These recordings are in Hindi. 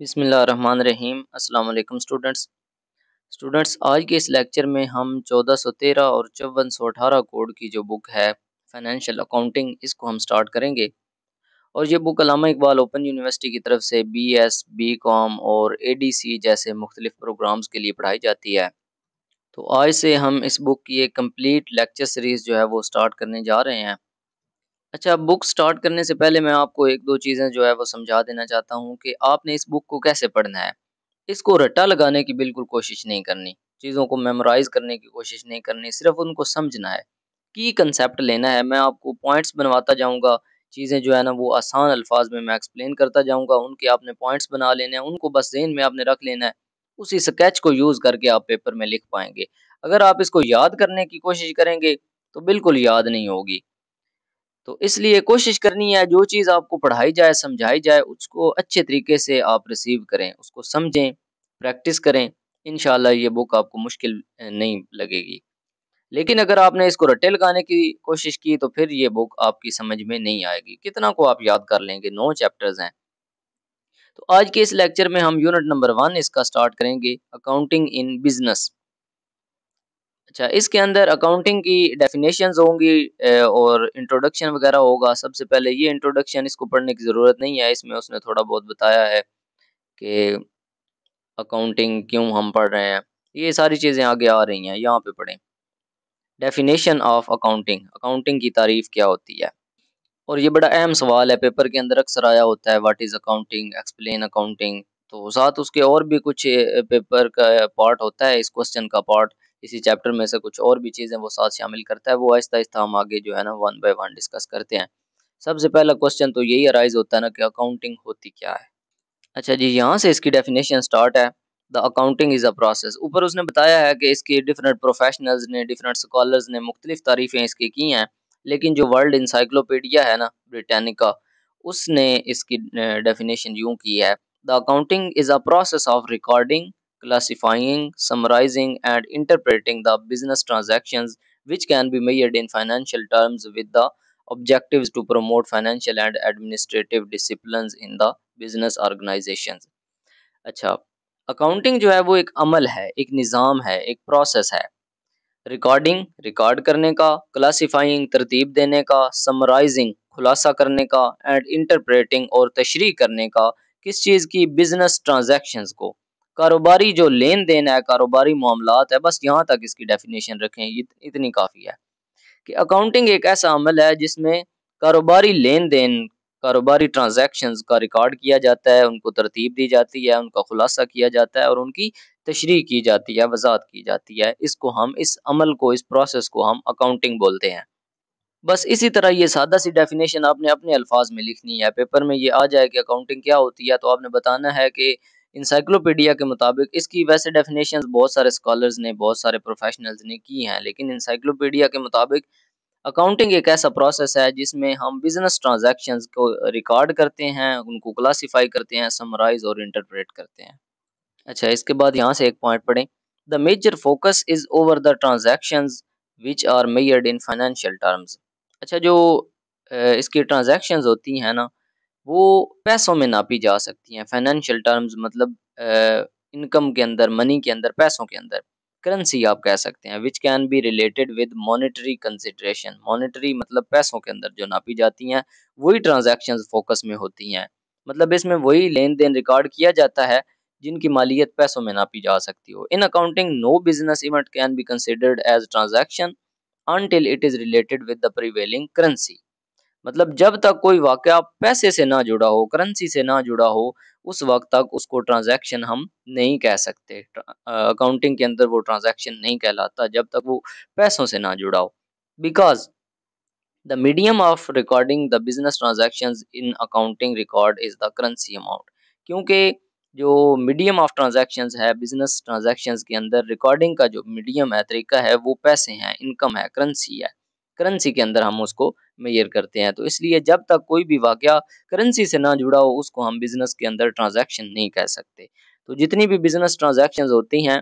बिस्मिल्लाहिर्रहमानिर्रहीम। अस्सलाम वालेकुम स्टूडेंट्स, आज के इस लेक्चर में हम 1413 और 5418 कोड की जो बुक है फाइनेंशियल अकाउंटिंग, इसको हम स्टार्ट करेंगे। और ये बुक अल्लामा इकबाल ओपन यूनिवर्सिटी की तरफ से बीएस, बीकॉम और एडीसी जैसे मुख्तलिफ प्रोग्राम्स के लिए पढ़ाई जाती है। तो आज से हम इस बुक की एक कंप्लीट लेक्चर सीरीज़ जो है वो स्टार्ट करने जा रहे हैं। अच्छा, बुक स्टार्ट करने से पहले मैं आपको एक दो चीज़ें जो है वो समझा देना चाहता हूँ कि आपने इस बुक को कैसे पढ़ना है। इसको रट्टा लगाने की बिल्कुल कोशिश नहीं करनी, चीज़ों को मेमोराइज़ करने की कोशिश नहीं करनी, सिर्फ़ उनको समझना है। की कंसेप्ट लेना है, मैं आपको पॉइंट्स बनवाता जाऊँगा, चीज़ें जो है ना वो आसान अल्फाज में मैं एक्सप्लेन करता जाऊँगा, उनके आपने पॉइंट्स बना लेने हैं, उनको बस ज़हन में आपने रख लेना है। उसी स्केच को यूज़ करके आप पेपर में लिख पाएँगे। अगर आप इसको याद करने की कोशिश करेंगे, तो बिल्कुल याद नहीं होगी। तो इसलिए कोशिश करनी है, जो चीज़ आपको पढ़ाई जाए, समझाई जाए, उसको अच्छे तरीके से आप रिसीव करें, उसको समझें, प्रैक्टिस करें। इंशाअल्लाह ये बुक आपको मुश्किल नहीं लगेगी। लेकिन अगर आपने इसको रट्टे लगाने की कोशिश की तो फिर ये बुक आपकी समझ में नहीं आएगी। कितना को आप याद कर लेंगे, 9 चैप्टर्स हैं। तो आज के इस लेक्चर में हम यूनिट नंबर 1 इसका स्टार्ट करेंगे, अकाउंटिंग इन बिज़नेस। अच्छा, इसके अंदर अकाउंटिंग की डेफिनेशंस होंगी और इंट्रोडक्शन वगैरह होगा। सबसे पहले ये इंट्रोडक्शन, इसको पढ़ने की ज़रूरत नहीं है, इसमें उसने थोड़ा बहुत बताया है कि अकाउंटिंग क्यों हम पढ़ रहे हैं। ये सारी चीज़ें आगे आ रही हैं, यहाँ पे पढ़ें। डेफिनेशन ऑफ अकाउंटिंग, अकाउंटिंग की तारीफ क्या होती है। और ये बड़ा अहम सवाल है, पेपर के अंदर अक्सर आया होता है, what is accounting, explain accounting. तो साथ उसके और भी कुछ पेपर का पार्ट होता है, इस क्वेश्चन का पार्ट, इसी चैप्टर में से कुछ और भी चीज़ें वो साथ शामिल करता है। वो आहिस्ता आहिस्ता हम आगे जो है ना 1 बाय 1 डिस्कस करते हैं। सबसे पहला क्वेश्चन तो यही अराइज होता है ना कि अकाउंटिंग होती क्या है। अच्छा जी, यहाँ से इसकी डेफिनेशन स्टार्ट है। The accounting is a process. ऊपर उसने बताया है कि इसके डिफरेंट प्रोफेशनल्स ने, डिफरेंट स्कॉलर्स ने मुख्तलिफ तारीफ़ें इसकी की हैं, लेकिन जो वर्ल्ड इंसाइक्लोपीडिया है ना ब्रिटानिका, उसने इसकी डेफिनेशन यूँ की है। The accounting is a process of recording, classifying, summarising and interpreting the business transactions which can be measured in financial terms with the objectives to promote financial and administrative disciplines in the business organisations. अच्छा, अकाउंटिंग जो है वो एक अमल है, एक निज़ाम है, एक प्रोसेस है। रिकॉर्डिंग, रिकॉर्ड करने का, क्लासिफाइंग, तरतीब देने का, समराइजिंग, खुलासा करने का, एंड इंटरप्रेटिंग और तशरीह करने का, किस चीज़ की, बिजनेस ट्रांजैक्शंस को, कारोबारी जो लेन देन है, कारोबारी मामलात है। बस यहाँ तक इसकी डेफिनेशन रखें, इतनी काफ़ी है कि अकाउंटिंग एक ऐसा अमल है जिसमें कारोबारी लेन देन, कारोबारी ट्रांजैक्शंस का रिकॉर्ड किया जाता है, उनको तरतीब दी जाती है, उनका खुलासा किया जाता है और उनकी तशरीह की जाती है, वज़ाहत की जाती है। इसको हम, इस अमल को, इस प्रोसेस को हम अकाउंटिंग बोलते हैं। बस इसी तरह ये सादा सी डेफिनेशन आपने अपने अल्फाज में लिखनी है। पेपर में ये आ जाए कि अकाउंटिंग क्या होती है, तो आपने बताना है कि इंसाइक्लोपीडिया के मुताबिक, इसकी वैसे डेफिनेशंस बहुत सारे स्कॉलर्स ने, बहुत सारे प्रोफेशनल्स ने की हैं, लेकिन इंसाइक्लोपीडिया के मुताबिक अकाउंटिंग एक ऐसा प्रोसेस है जिसमें हम बिजनेस ट्रांजैक्शंस को रिकॉर्ड करते हैं, उनको क्लासिफाई करते हैं, समराइज और इंटरप्रेट करते हैं। अच्छा, इसके बाद यहाँ से एक पॉइंट पढ़ें। The major focus is over the transactions which are measured in financial terms. अच्छा, जो इसकी ट्रांजैक्शंस होती हैं ना, वो पैसों में नापी जा सकती हैं। फाइनेंशियल टर्म्स मतलब इनकम के अंदर, मनी के अंदर, पैसों के अंदर, करेंसी आप कह सकते हैं। Which can be related with monetary consideration. Monetary मतलब पैसों के अंदर जो नापी जाती हैं, वही ट्रांजैक्शंस फोकस में होती हैं। मतलब इसमें वही लेन देन रिकॉर्ड किया जाता है जिनकी मालियत पैसों में नापी जा सकती हो। In accounting no business event can be considered as transaction until it is related with the prevailing currency। मतलब जब तक कोई वाकया पैसे से ना जुड़ा हो, करेंसी से ना जुड़ा हो, उस वक्त तक उसको ट्रांजैक्शन हम नहीं कह सकते। अकाउंटिंग के अंदर वो ट्रांजैक्शन नहीं कहलाता जब तक वो पैसों से ना जुड़ा हो। Because the medium of recording the business transactions in accounting record is the currency amount. क्योंकि जो मीडियम ऑफ ट्रांजैक्शंस है बिजनेस ट्रांजैक्शंस के अंदर, रिकॉर्डिंग का जो मीडियम है, तरीका है, वो पैसे हैं, इनकम है, करेंसी है। करेंसी के अंदर हम उसको मेजर करते हैं। तो इसलिए जब तक कोई भी वाकया करेंसी से ना जुड़ा हो, उसको हम बिजनेस के अंदर ट्रांजैक्शन नहीं कह सकते। तो जितनी भी बिजनेस ट्रांजैक्शंस होती हैं,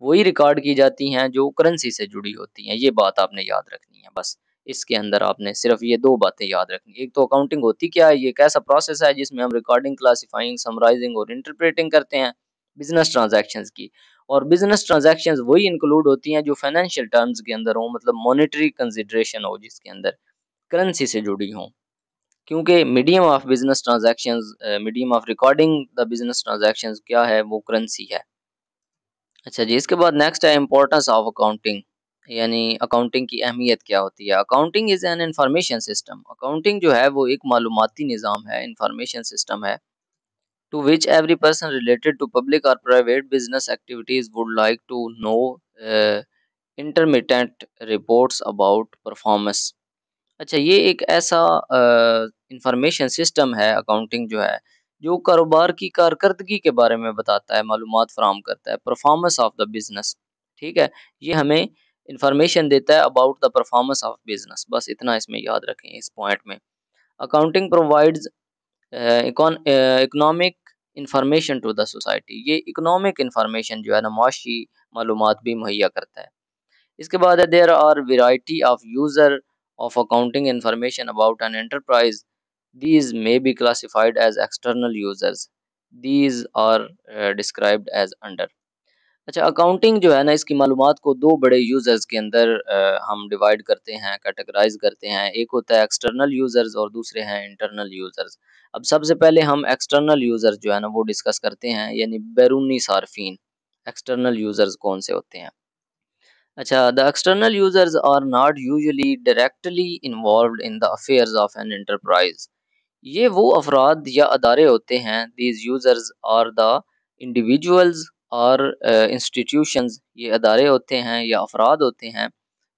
वही रिकॉर्ड की जाती हैं जो करेंसी से जुड़ी होती हैं। ये बात आपने याद रखनी है बस। इसके अंदर आपने सिर्फ ये 2 बातें याद रखनी। एक तो अकाउंटिंग होती क्या है, ये एक ऐसा प्रोसेस है जिसमें हम रिकॉर्डिंग, क्लासिफाइंग, समराइजिंग और इंटरप्रेटिंग करते हैं बिजनेस ट्रांजैक्शंस की। और बिजनेस ट्रांजैक्शंस वही इंक्लूड होती हैं जो फाइनेंशियल टर्म्स के अंदर हो, मतलब मॉनेटरी कंसिडरेशन हो, जिसके अंदर करेंसी से जुड़ी हो। क्योंकि medium of business transactions, medium of recording the business transactions क्या है, वो करेंसी है। अच्छा जी, इसके बाद नेक्स्ट है इम्पोर्टेंस ऑफ अकाउंटिंग, यानी अकाउंटिंग की अहमियत क्या होती है। Accounting is an information system. Accounting जो है वो एक मालूमाती निज़ाम है, इंफॉर्मेशन सिस्टम है, to which every person related to public or private business activities would like to know uh, intermittent reports about performance। अच्छा, ये एक ऐसा इंफॉर्मेशन सिस्टम है अकाउंटिंग जो है, जो कारोबार की कारकर्दगी के बारे में बताता है, मालूमात फराहम करता है, परफॉर्मेंस ऑफ द बिजनेस। ठीक है, ये हमें इंफॉर्मेशन देता है about the performance of business. बस इतना इसमें याद रखें इस पॉइंट में। Accounting provides economic information to the society. ये इकोनॉमिक इंफॉर्मेशन जो है ना, माशी मालूमात भी मुहैया करता है। इसके बाद है there are variety of user of accounting information about an enterprise. These may be classified as external users. These are described as under. अच्छा, अकाउंटिंग जो है ना, इसकी मालूमात को 2 बड़े यूजर्स के अंदर हम डिवाइड करते हैं, कैटेगराइज करते हैं। एक होता है एक्सटर्नल यूजर्स और दूसरे हैं इंटरनल यूजर्स। अब सबसे पहले हम एक्सटर्नल यूजर्स जो है ना वो डिस्कस करते हैं, यानी बैरूनी सार्फिन। एक्सटर्नल यूजर्स कौन से होते हैं? अच्छा, the external users are not usually directly involved in the affairs of an enterprise. ये वो अफराद या अदारे होते हैं, these users are the individuals और इंस्टीट्यूशंस, ये अदारे होते हैं या अफराद होते हैं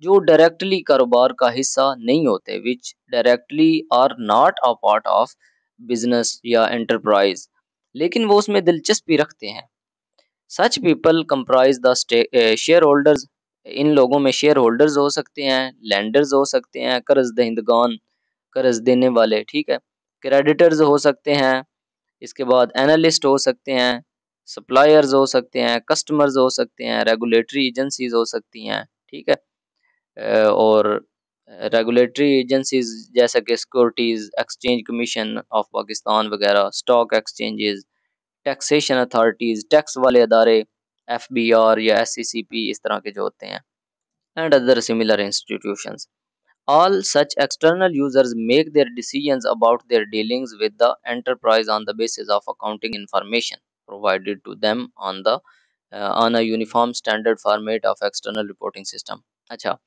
जो डायरेक्टली कारोबार का हिस्सा नहीं होते, which directly are not a part of business या एंटरप्राइज, लेकिन वो उसमें दिलचस्पी रखते हैं। Such people comprise the shareholders. इन लोगों में शेयर होल्डर्स हो सकते हैं, लैंडर्स हो सकते हैं, कर्ज दहिंदगान, कर्ज देने वाले, ठीक है, क्रेडिटर्स हो सकते हैं, इसके बाद एनालिस्ट हो सकते हैं, सप्लायर्स हो सकते हैं, कस्टमर्स हो सकते हैं, रेगुलेटरी एजेंसीज हो सकती हैं, ठीक है। और रेगुलेटरी एजेंसीज जैसा कि securities exchange commission of Pakistan वगैरह, stock exchanges, taxation authorities, tax वाले अदारे, एफबीआर या एससीसीपी, इस तरह के जो होते हैं, and other similar institutions. All such external users make their decisions about their dealings with the enterprise on the basis of accounting information provided to them on a uniform standard format of external reporting system। अच्छा,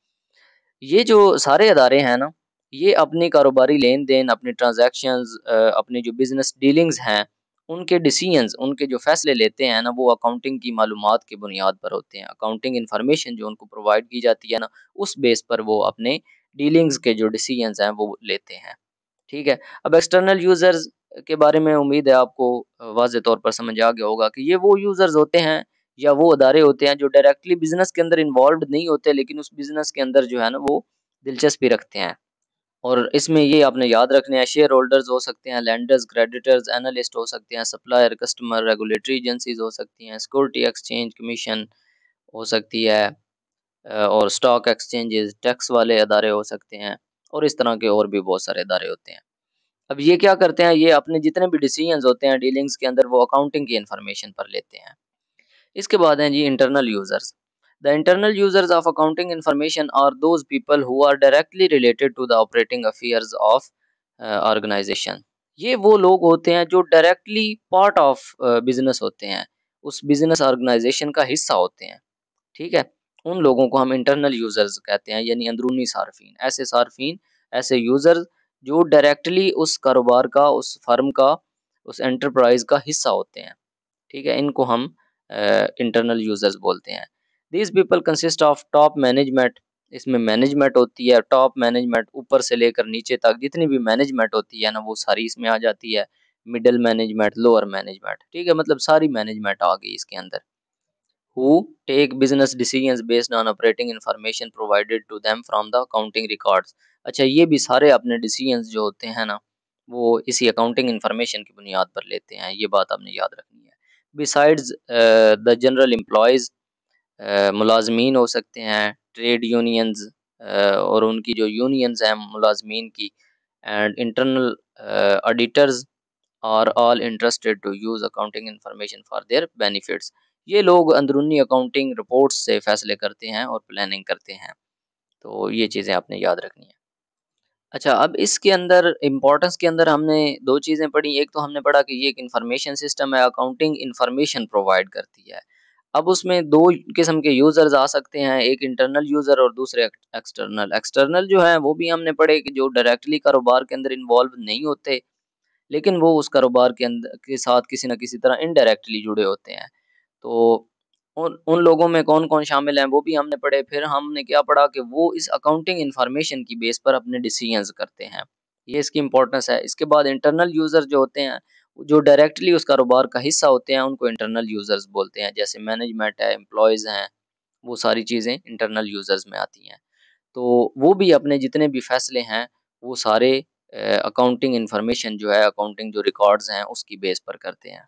ये जो सारे अदारे हैं ना, ये अपनी कारोबारी लेन देन, अपनी ट्रांजैक्शंस, अपनी जो बिजनेस डीलिंग्स हैं, उनके डिसीजंस, उनके जो फैसले लेते हैं ना, वो अकाउंटिंग की मालूमात की बुनियाद पर होते हैं। अकाउंटिंग इन्फॉर्मेशन जो उनको प्रोवाइड की जाती है ना, उस बेस पर वो अपने डीलिंग्स के जो डिसीजंस हैं वो लेते हैं। ठीक है। अब एक्सटर्नल यूजर्स के बारे में उम्मीद है आपको वाज़ेह तौर पर समझ आ गया होगा कि ये वो यूजर्स होते हैं या वो अदारे होते हैं जो डायरेक्टली बिजनेस के अंदर इन्वॉल्व नहीं होते, लेकिन उस बिजनेस के अंदर जो है ना वो दिलचस्पी रखते हैं। और इसमें ये आपने याद रखने हैं, शेयर होल्डर्स हो सकते हैं, लैंडर्स, क्रेडिटर्स, एनालिस्ट हो सकते हैं, सप्लायर, कस्टमर, रेगुलेटरी एजेंसीज हो सकती हैं, सिक्योरिटी एक्सचेंज कमीशन हो सकती है, और स्टॉक एक्सचेंजेस, टैक्स वाले अदारे हो सकते हैं, और इस तरह के और भी बहुत सारे अदारे होते हैं। अब ये क्या करते हैं, ये अपने जितने भी डिसीजंस होते हैं डीलिंग्स के अंदर, वो अकाउंटिंग की इन्फॉर्मेशन पर लेते हैं। इसके बाद हैं जी internal users. The internal users of accounting information are those people who are directly related to the operating affairs of organisation. ये वो लोग होते हैं जो डायरेक्टली पार्ट ऑफ बिजनेस होते हैं, उस बिजनेस ऑर्गेनाइजेशन का हिस्सा होते हैं। ठीक है, उन लोगों को हम इंटरनल यूजर्स कहते हैं, यानी अंदरूनी सार्फिन। ऐसे सार्फिन, ऐसे यूजर्स जो डायरेक्टली उस कारोबार का, उस फर्म का, उस एंटरप्राइज का हिस्सा होते हैं। ठीक है, इनको हम इंटरनल यूजर्स बोलते हैं। These people consist of top management. इसमें मैनेजमेंट होती है, टॉप मैनेजमेंट, ऊपर से लेकर नीचे तक जितनी भी मैनेजमेंट होती है ना, वो सारी इसमें आ जाती है। मिडिल मैनेजमेंट, लोअर मैनेजमेंट, ठीक है, मतलब सारी मैनेजमेंट आ गई इसके अंदर। who take business decisions based on operating information provided to them from the accounting records। अच्छा, ये भी सारे अपने डिसीजंस जो होते हैं ना, वो इसी अकाउंटिंग इंफॉर्मेशन की बुनियाद पर लेते हैं। ये बात आपने याद रखनी है। बिसाइड्स द जनरल एम्प्लॉयज़, मुलाजमीन हो सकते हैं, ट्रेड यूनियंस, और उनकी जो यूनियंस हैं मुलाजमीन की and internal auditors are all interested to use accounting information for their benefits. ये लोग अंदरूनी अकाउंटिंग रिपोर्ट्स से फैसले करते हैं और प्लानिंग करते हैं। तो ये चीज़ें आपने याद रखनी है। अच्छा, अब इसके अंदर इम्पोर्टेंस के अंदर हमने 2 चीज़ें पढ़ी। एक तो हमने पढ़ा कि ये एक इन्फॉर्मेशन सिस्टम है, अकाउंटिंग इन्फॉर्मेशन प्रोवाइड करती है। अब उसमें 2 किस्म के यूज़र्स आ सकते हैं, एक इंटरनल यूज़र और दूसरे एक्सटर्नल। एक्सटर्नल जो है वो भी हमने पढ़े कि जो डायरेक्टली कारोबार के अंदर इन्वॉल्व नहीं होते, लेकिन वो उस कारोबार के साथ किसी न किसी तरह इनडायरेक्टली जुड़े होते हैं। तो उन उन लोगों में कौन-कौन शामिल हैं वो भी हमने पढ़े। फिर हमने क्या पढ़ा कि वो इस अकाउंटिंग इन्फॉर्मेशन की बेस पर अपने डिसीजंस करते हैं। ये इसकी इम्पोर्टेंस है। इसके बाद इंटरनल यूज़र जो होते हैं, जो डायरेक्टली उस कारोबार का हिस्सा होते हैं, उनको इंटरनल यूज़र्स बोलते हैं। जैसे मैनेजमेंट है, एम्प्लॉइज़ हैं, वो सारी चीज़ें इंटरनल यूज़र्स में आती हैं। तो वो भी अपने जितने भी फैसले हैं, वो सारे अकाउंटिंग इन्फॉर्मेशन जो है, अकाउंटिंग जो रिकॉर्ड्स हैं, उसकी बेस पर करते हैं।